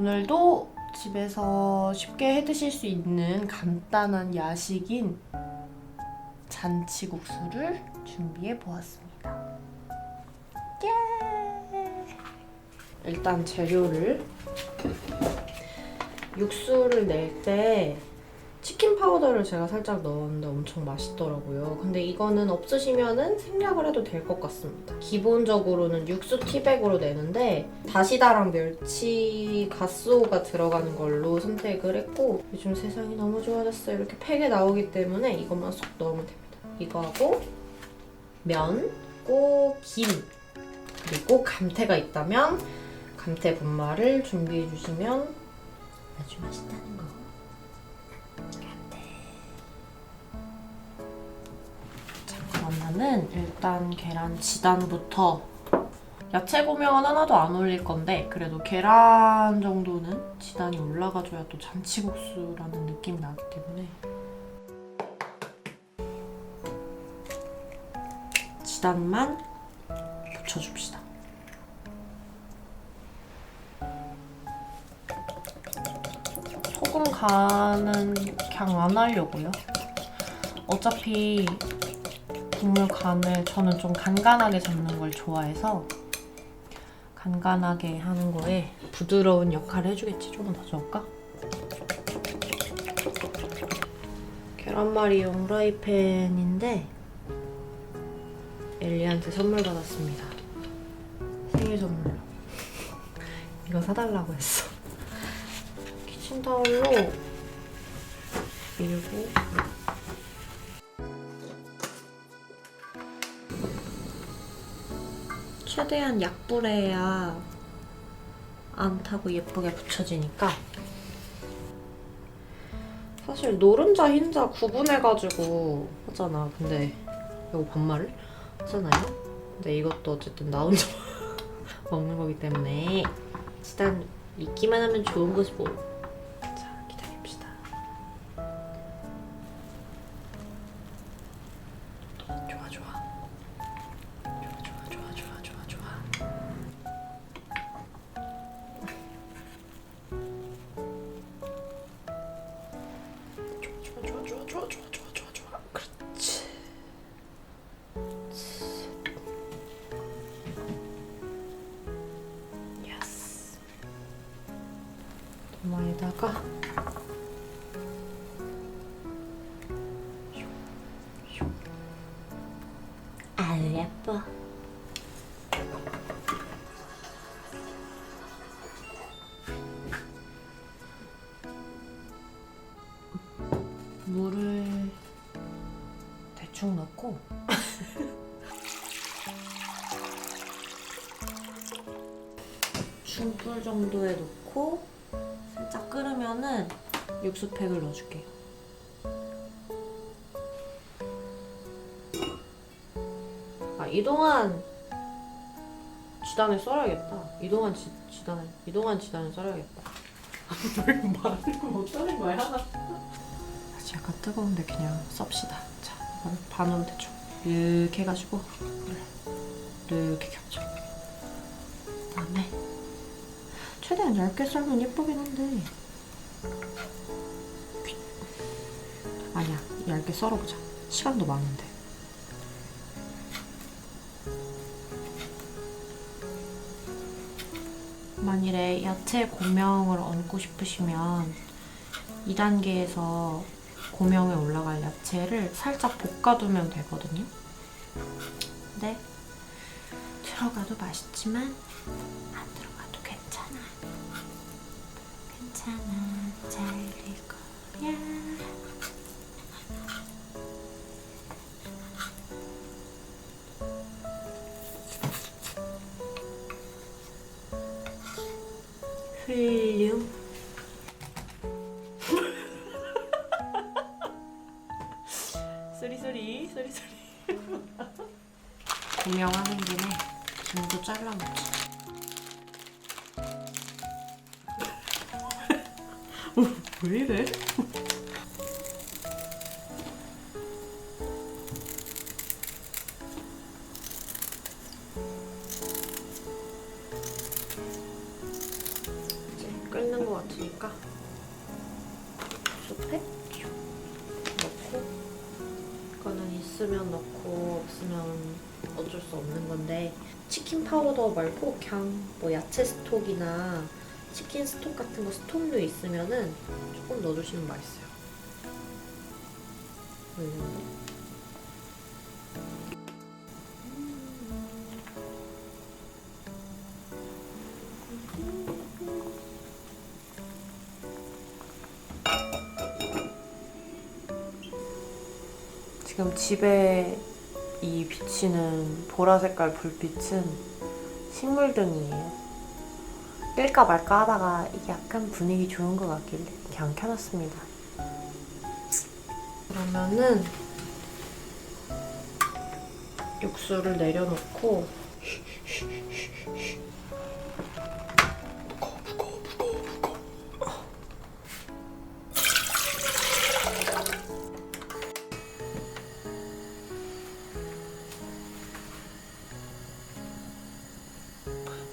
오늘도 집에서 쉽게 해드실 수 있는 간단한 야식인 잔치국수를 준비해 보았습니다. 예! 일단 재료를 육수를 낼 때 치킨 파우더를 제가 살짝 넣었는데 엄청 맛있더라고요. 근데 이거는 없으시면은 생략을 해도 될 것 같습니다. 기본적으로는 육수 티백으로 내는데 다시다랑 멸치 갓소가 들어가는 걸로 선택을 했고, 요즘 세상이 너무 좋아졌어요. 이렇게 팩에 나오기 때문에 이것만 쏙 넣으면 됩니다. 이거하고 면, 고 김, 그리고 감태가 있다면 감태 분말을 준비해 주시면 아주 맛있다는 거. 그러면은 일단 계란 지단부터, 야채 고명은 하나도 안 올릴 건데 그래도 계란 정도는 지단이 올라가줘야 또 잔치국수라는 느낌이 나기 때문에 지단만 붙여줍시다. 소금 간은 그냥 안 하려고요. 어차피 국물 간을 저는 좀 간간하게 잡는 걸 좋아해서 간간하게 하는 거에 부드러운 역할을 해주겠지. 조금 더 넣을까? 계란말이용 프라이팬인데 엘리한테 선물 받았습니다. 생일 선물로. 이거 사달라고 했어. 키친타올로 밀고 최대한 약불에야 안 타고 예쁘게 붙여지니까. 사실 노른자 흰자 구분해가지고 하잖아. 근데 이거 반말을 하잖아요. 근데 이것도 어쨌든 나 혼자 먹는 거기 때문에 일단 익기만 하면 좋은 거지 뭐. 자, 기다립시다. 좋아 좋아. 좋아. 그렇지. 예스. 도마에다가 아유 예뻐. 물을 대충 넣고 중불 정도에 넣고 살짝 끓으면은 육수팩을 넣어줄게요. 아, 이동안 지단을 썰어야겠다. 이동안 지단을 썰어야겠다. 뭘 말을 못하는 거야? 아직 약간 뜨거운데 그냥 썹시다. 자, 이걸 반으로 대충 이렇게 해가지고 이렇게 겹쳐. 그다음에 최대한 얇게 썰면 예쁘긴 한데 아니야, 얇게 썰어보자. 시간도 많은데. 만일에 야채 고명을 얹고 싶으시면 2단계에서 고명에 올라갈 야채를 살짝 볶아두면 되거든요. 근데 들어가도 맛있지만 안 들어가도 괜찮아. 잘 될 거야. 훌륭. 쏘리. 고명하는 김에 김도 잘라놓자. 왜 이래? 있는 것 같으니까 솥에 넣고, 이거는 있으면 넣고 없으면 어쩔 수 없는 건데, 치킨 파우더 말고 그냥 뭐 야채 스톡이나 치킨 스톡 같은 거 스톡류 있으면은 조금 넣어주시면 맛있어요. 이 정도? 지금 집에 이 비치는 보라 색깔 불빛은 식물등이에요. 끌까 말까 하다가 이게 약간 분위기 좋은 것 같길래 그냥 켜놨습니다. 그러면은 육수를 내려놓고,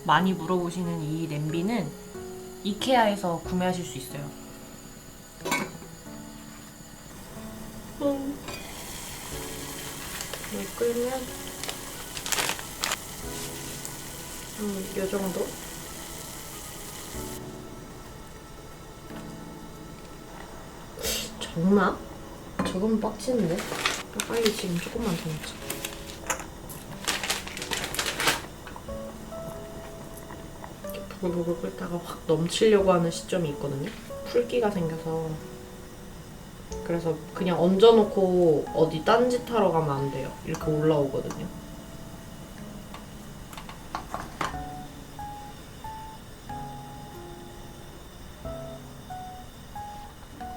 많이 물어보시는 이 냄비는 이케아에서 구매하실 수 있어요. 물 끓으면 요 정도? 정말? 저건 빡치는데? 빨리 지금 조금만 더 넣자. 보글보글 끓다가 확 넘치려고 하는 시점이 있거든요. 풀기가 생겨서. 그래서 그냥 얹어놓고 어디 딴짓 하러 가면 안 돼요. 이렇게 올라오거든요.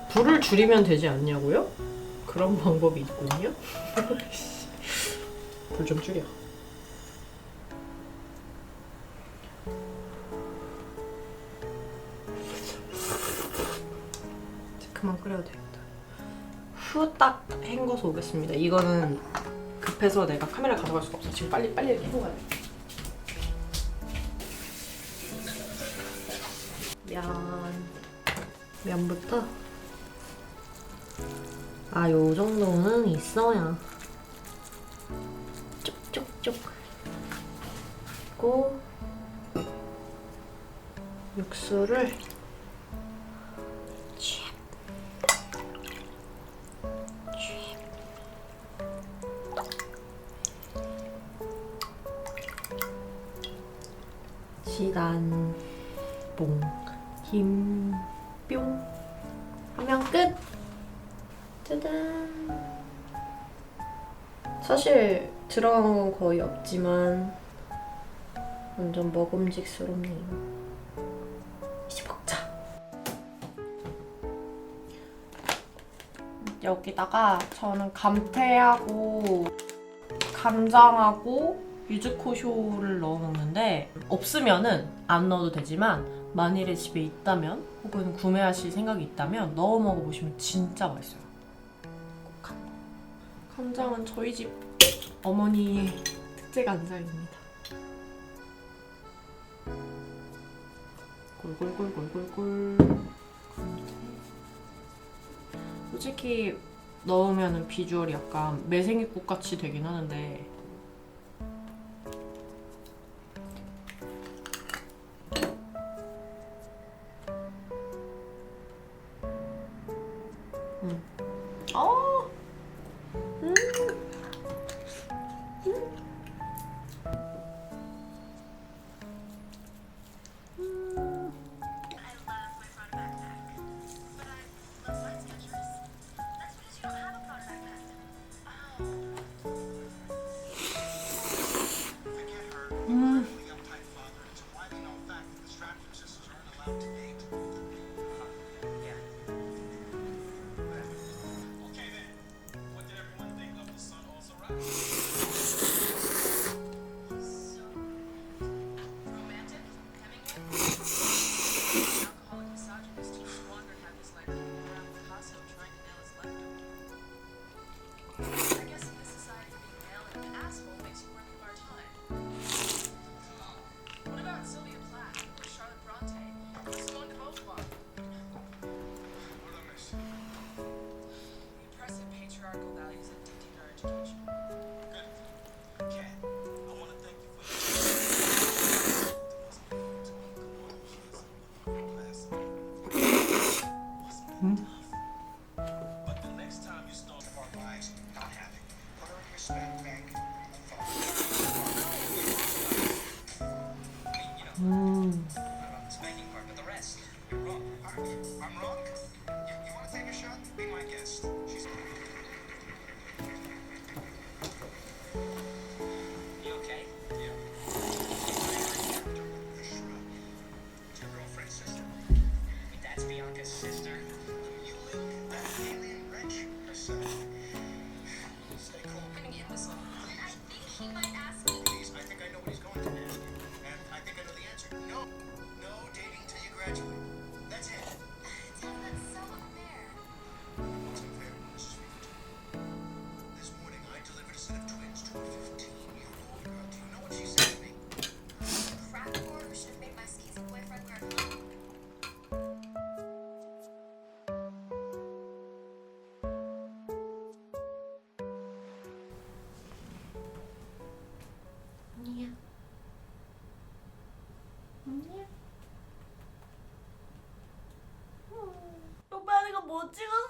불을 줄이면 되지 않냐고요? 그런 방법이 있군요. 불 좀 줄여. 그만 끓여도 되겠다. 후딱 헹궈서 오겠습니다. 이거는 급해서 내가 카메라 가져갈 수가 없어. 지금 빨리 헹궈야 돼. 면부터 요 정도는 있어야 쭉쭉쭉. 그리고 육수를 시단 뽕 김 뿅 하면 끝! 짜잔! 사실 들어간 건 거의 없지만 완전 먹음직스럽네요. 이제 먹자! 여기다가 저는 감태하고 간장하고 유즈코쇼를 넣어 먹는데, 없으면은 안 넣어도 되지만 만일에 집에 있다면 혹은 구매하실 생각이 있다면 넣어 먹어보시면 진짜 맛있어요. 꼭 간장은 저희 집 어머니의 특제 간장입니다. 골골골골골골. 솔직히 넣으면 비주얼이 약간 매생이국 같이 되긴 하는데, on the spanking part, but the rest, you're wrong. I'm wrong? You want to take a shot? Be my guest. She's... You okay? Yeah. The shrub. It's your girlfriend's sister. Wait, that's Bianca's sister? You live that alien wrench herself. Stay cool. I'm gonna get this one. And I think he might ask me. Please, I think I know what he's going to ask you. And I think I know the answer. No. No dating till you graduate. That's it. Tell him that's so unfair. What's unfair, Mrs. Sweet? This morning I delivered a set of twins to a 15-year-old girl. Do you know what she said to me? Crap whore who should have made my skis boyfriend wear home. 아니야. 아니야. 오빠 이거 뭐 찍었어?